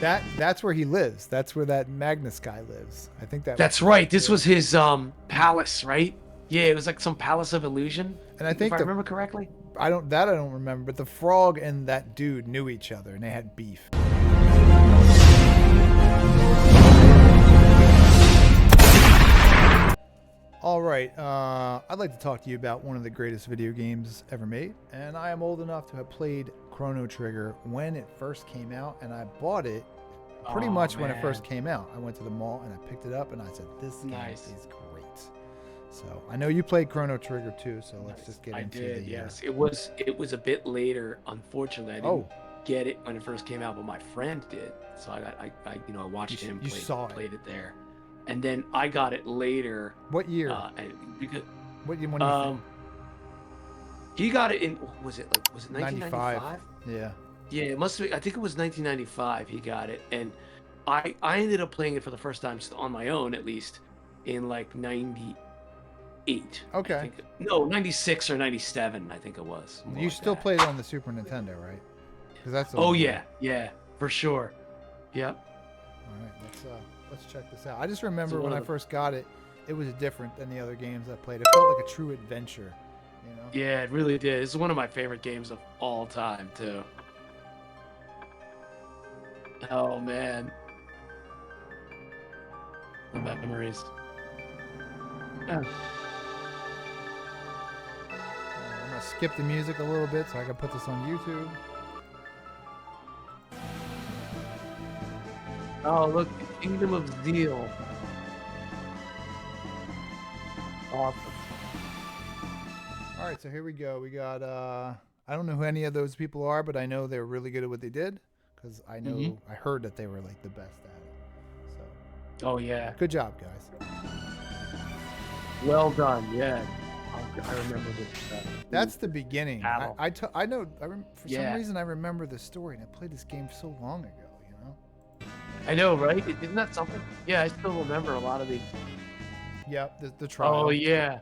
That's where he lives. That's where that Magnus guy lives. I think that. That's right. This was his palace, right? Yeah, it was like some palace of illusion, And I if think I remember correctly. I don't remember, but the frog and that dude knew each other and they had beef. All right, I'd like to talk to you about one of the greatest video games ever made, and I am old enough to have played Chrono Trigger when it first came out, and I bought it pretty much when it first came out. I went to the mall and I picked it up, and I said, "This game is great." So I know you played Chrono Trigger too, so let's just get into the. Yes, it was a bit later. Unfortunately, I didn't get it when it first came out, but my friend did. So I watched him played it there. And then I got it later. What year? Because what year? He got it in. Was it 1995? Yeah. Yeah, it must be. I think it was 1995. He got it, and I ended up playing it for the first time on my own, at least, in like 98. Okay. No, 96 or 97. I think it was. You still played it on the Super Nintendo, right? Because that's. Oh yeah, for sure. Yep. All right, let's check this out. I just remember when I first got it, it was different than the other games I played. It felt like a true adventure, you know? Yeah, it really did. It's one of my favorite games of all time, too. Oh, man. The memories. I'm going to skip the music a little bit so I can put this on YouTube. Oh, look, the Kingdom of Zeal. Awesome. All right, so here we go. We got, I don't know who any of those people are, but I know they're really good at what they did because I know, I heard that they were like the best at it. So. Oh, yeah. Good job, guys. Well done, yeah. I remember this. That's the beginning. I know, for some reason I remember the story, and I played this game so long ago. I know, right? Isn't that something? Yeah, I still remember a lot of these. Yep, the trial. Oh, yeah.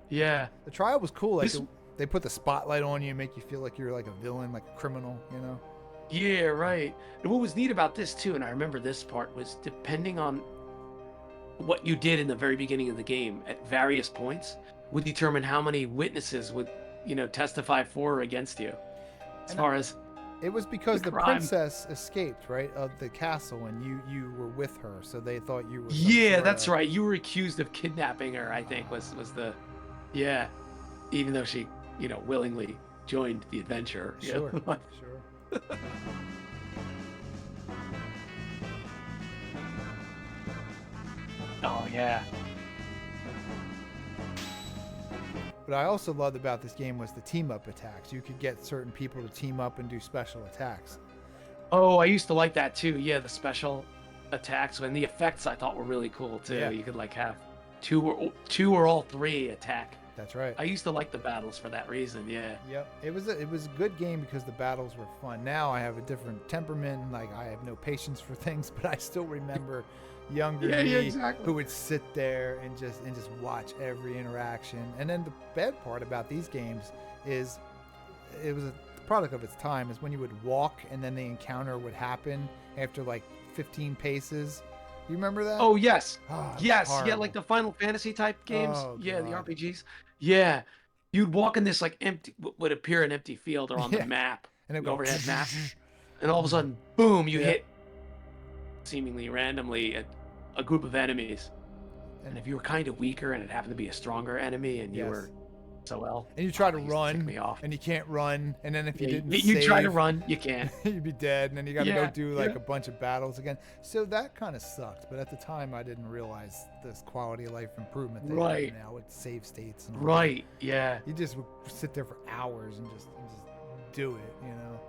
Yeah. The trial was cool. Like, they put the spotlight on you and make you feel like you're like a villain, like a criminal, you know? Yeah, right. And what was neat about this, too, and I remember this part, was depending on what you did in the very beginning of the game at various points would determine how many witnesses would, testify for or against you. As far as... It was because the princess escaped, right, of the castle, and you were with her, so they thought you were. Yeah, that's right. You were accused of kidnapping her. I think was the, even though she, willingly joined the adventure. Sure, sure. Oh yeah. What I also loved about this game was the team-up attacks. You could get certain people to team up and do special attacks. Oh, I used to like that too. Yeah, the special attacks and the effects I thought were really cool too. Yeah. You could like have two or all three attack. That's right. I used to like the battles for that reason. Yeah. Yep. It was a good game because the battles were fun. Now I have a different temperament. Like I have no patience for things, but I still remember younger me who would sit there and just watch every interaction. And then the bad part about these games is it was a product of its time, is when you would walk and then the encounter would happen after like 15 paces. You remember that? Oh yes. Yes. Horrible. Yeah, like the Final Fantasy type games. The RPGs. Yeah. You'd walk in this like empty, would appear an empty field or on the map, and an overhead map, and all of a sudden, boom, you hit seemingly randomly a group of enemies. And if you were kind of weaker and it happened to be a stronger enemy and you were so well. And you try to run and you can't run. And then if you didn't you try to run, you can't. You'd be dead. And then you got to go do like a bunch of battles again. So that kind of sucked. But at the time, I didn't realize this quality of life improvement they have now with save states. And all that. Yeah. You just would sit there for hours and just do it, you know.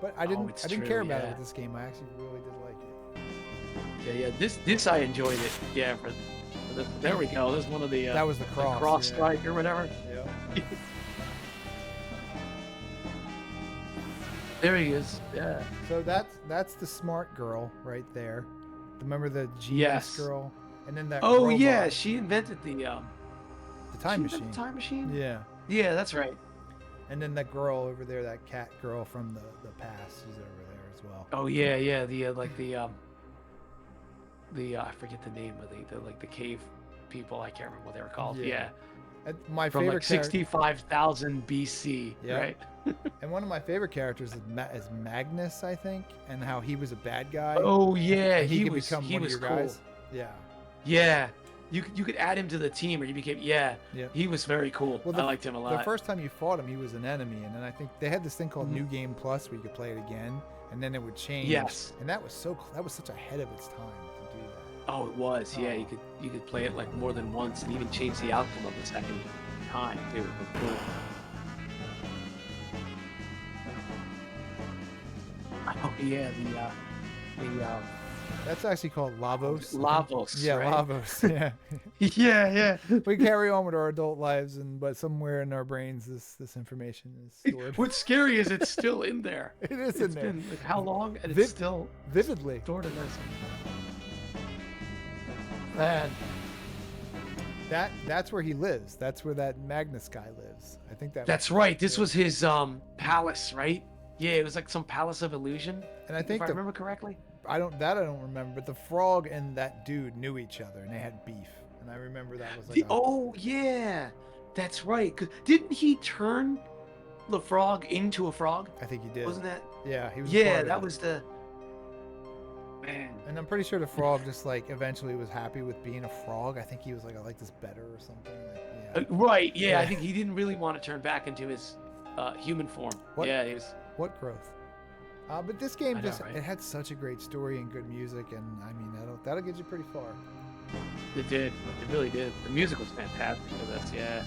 But I didn't care about it with this game. I actually really did like it. Yeah. This I enjoyed it. Yeah. There we go. There's one of the. That was the cross strike or whatever. Yeah. There he is. Yeah. So that's the smart girl right there. Remember the genius girl, and then that. Oh robot. Yeah, she invented the time machine. The time machine. Yeah. Yeah, that's right. And then that girl over there, that cat girl from the past, she's over there as well. Oh yeah, yeah. The I forget the name of the cave people. I can't remember what they were called. Yeah. My From favorite like 65,000 BC, Yep. right? And one of my favorite characters is Magnus, I think, and how he was a bad guy. Oh yeah, and he could was become one of your cool. guys. Yeah. Yeah. You could add him to the team, or he became Yep. He was very cool. Well, I liked him a lot. The first time you fought him, he was an enemy, and then I think they had this thing called New Game Plus where you could play it again, and then it would change. Yes. And that was such ahead of its time to do that. Oh, it was. Yeah, you could play it like more than once, and even change the outcome of the second time too. It was cool. Oh yeah, that's actually called Lavos. Lavos. Yeah, right? Lavos. Yeah. yeah. We carry on with our adult lives, but somewhere in our brains, this information is stored. What's scary is it's still in there. It is in there. It's been like how long, and it's still vividly stored in there. Man, that's where he lives. That's where that Magnus guy lives. I think that's right. This was his palace, right? Yeah, it was like some palace of illusion. And I think if I remember correctly. I don't remember, but the frog and that dude knew each other and they had beef. And I remember that was like oh yeah, that's right. 'Cause didn't he turn the frog into a frog? I think he did. Wasn't that? Yeah, he was. Yeah, that was the man. And I'm pretty sure the frog just like eventually was happy with being a frog. I think he was like, I like this better or something. Like, right. Yeah, I think he didn't really want to turn back into his human form. Yeah, he was. What growth? But this game right? It had such a great story and good music, and I mean that'll get you pretty far. It did. It really did. The music was fantastic for this. Yeah.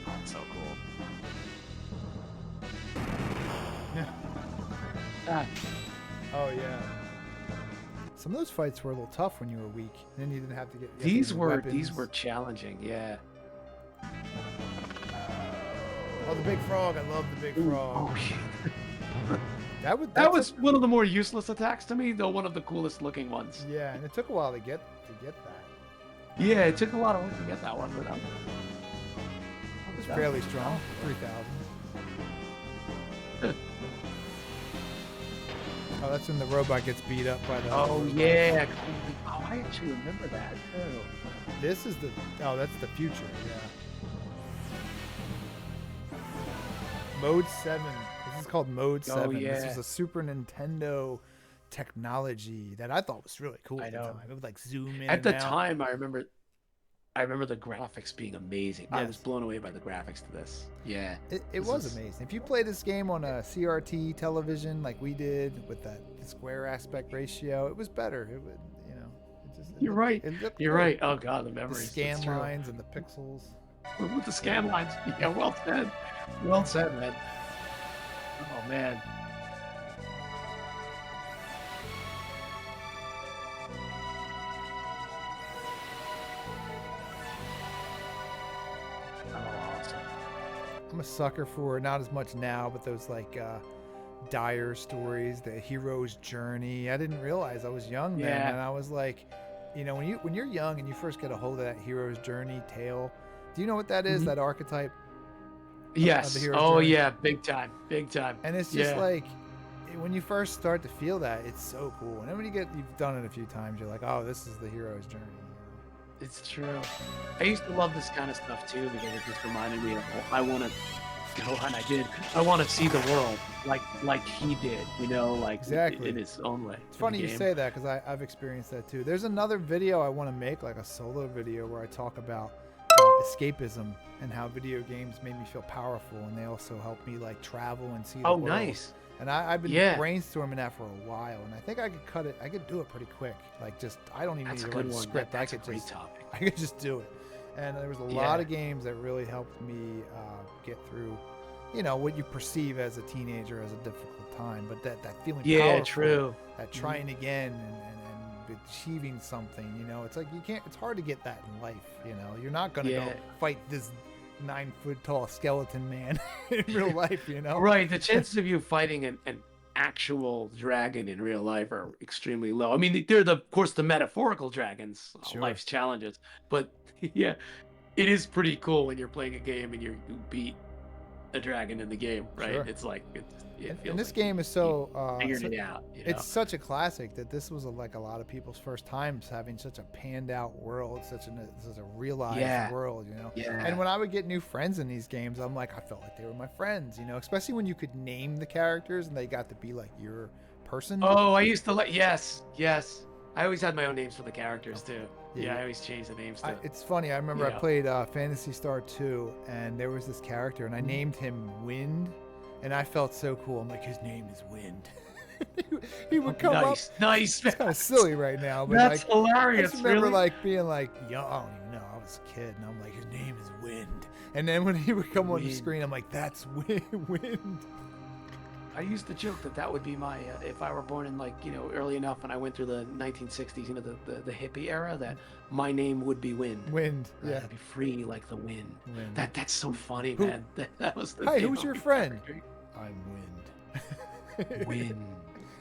Oh, it's so cool. Yeah. Oh yeah. Some of those fights were a little tough when you were weak, and then you didn't have to get. These were challenging. Yeah. Oh, the big frog! I love the big frog. Oh shit. That was one of the more useless attacks to me, though one of the coolest looking ones. Yeah, and it took a while to get that. Yeah, it took a lot of work to get that one, but it was fairly strong. 3,000. Oh, that's when the robot gets beat up by the. Oh yeah. Oh, I actually remember that too. This is that's the future. Yeah. Mode 7. This is called Mode 7. Oh, yeah. This was a Super Nintendo technology that I thought was really cool at the time. It would like zoom in. At the time, I remember the graphics being amazing. Yes. I was blown away by the graphics to this. Yeah. It was amazing. If you play this game on a CRT television like we did with the square aspect ratio, it was better. It would, You're right. You're right. Oh god, the memories. The scan lines and the pixels. With the scan lines. Yeah, well said. Well said, man. Oh man. I'm a sucker for, not as much now, but those like dire stories, the hero's journey. I didn't realize I was young then, and I was like, when you're young and you first get a hold of that hero's journey tale, do you know what that is? That archetype? Yes. Of the hero's journey? Yeah, big time. And it's just like, when you first start to feel that, it's so cool. And then when you've done it a few times, you're like, oh, this is the hero's journey. It's true. I used to love this kind of stuff too, because it just reminded me of, I want to go on. I want to see the world like he did, exactly in his own way. It's funny you say that, because I've experienced that too. There's another video I want to make, like a solo video, where I talk about escapism and how video games made me feel powerful, and they also helped me like travel and see the world. Nice. And I've been brainstorming that for a while, and I think I could do it pretty quick. Like, I don't even need to write a script. I could just do it. And there was a lot of games that really helped me get through, what you perceive as a teenager as a difficult time, but that feeling powerful, true. That trying again and achieving something, it's like it's hard to get that in life, You're not going to go fight this 9-foot tall skeleton man in real life, Right. The chances of you fighting an actual dragon in real life are extremely low. I mean, they're of course the metaphorical dragons, life's challenges, but yeah, it is pretty cool when you're playing a game and you beat a dragon in the game, right? Sure. It's like it feels And this like game is so figured it out. You know? it's such a classic that this was like a lot of people's first times having such a panned out world, such a realized world, you know. Yeah. And when I would get new friends in these games, I'm like, I felt like they were my friends, you know, especially when you could name the characters and they got to be like your person. Oh, I used to like yes. I always had my own names for the characters too. Yeah, I always changed the names. It's funny. I remember I played Phantasy Star 2, and there was this character, and I named him Wind, and I felt so cool. I'm like, his name is Wind. he would come up. Nice. It's kind of silly right now, but that's like, hilarious. I just remember really? like being like, yo, I don't even know. I was a kid, and I'm like, his name is Wind. And then when he would come on the screen, I'm like, that's Wind. I used to joke that would be my if I were born in like early enough and I went through the 1960s, the hippie era, that my name would be Wind. Wind, yeah. I'd be free like the wind. Wind. That's so funny, man. That was the. Hi, who's your friend? I'm Wind. Wind.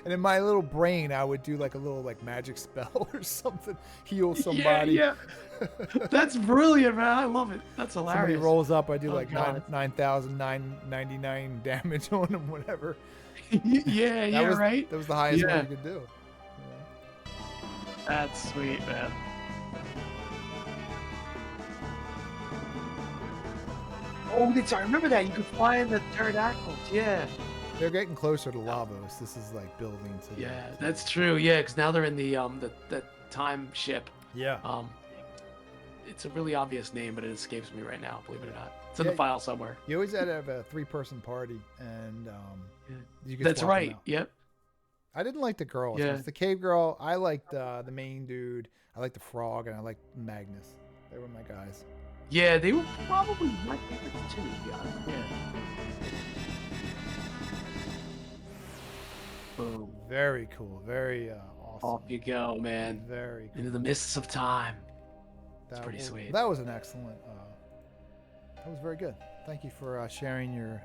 And in my little brain, I would do like a little like magic spell or something, heal somebody. Yeah. That's brilliant, man. I love it. That's hilarious. Somebody rolls up, I do like 9,999 damage on them, whatever. Right. That was the highest one you could do. That's sweet, man. Oh, I remember that. You could fly in the pterodactyls. Yeah. They're getting closer to Lavos. This is like building to. Yeah, that's true. Yeah, because now they're in the time ship. Yeah. It's a really obvious name, but it escapes me right now. Believe it or not, it's in the file somewhere. You always had to have a 3-person party, and you could. That's right. Yep. I didn't like the girl. Yeah. The cave girl. I liked the main dude. I liked the frog, and I liked Magnus. They were my guys. Yeah, they were probably my favorites too. To be honest. Yeah. Boom. Very cool. Very awesome. Off you go, man. Very cool. Into the mists of time. That's pretty sweet. That was an excellent. That was very good. Thank you for sharing your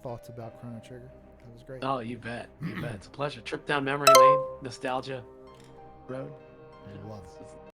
thoughts about Chrono Trigger. That was great. Oh, you bet. You bet. It's a pleasure. Trip down memory lane, nostalgia road. I love it.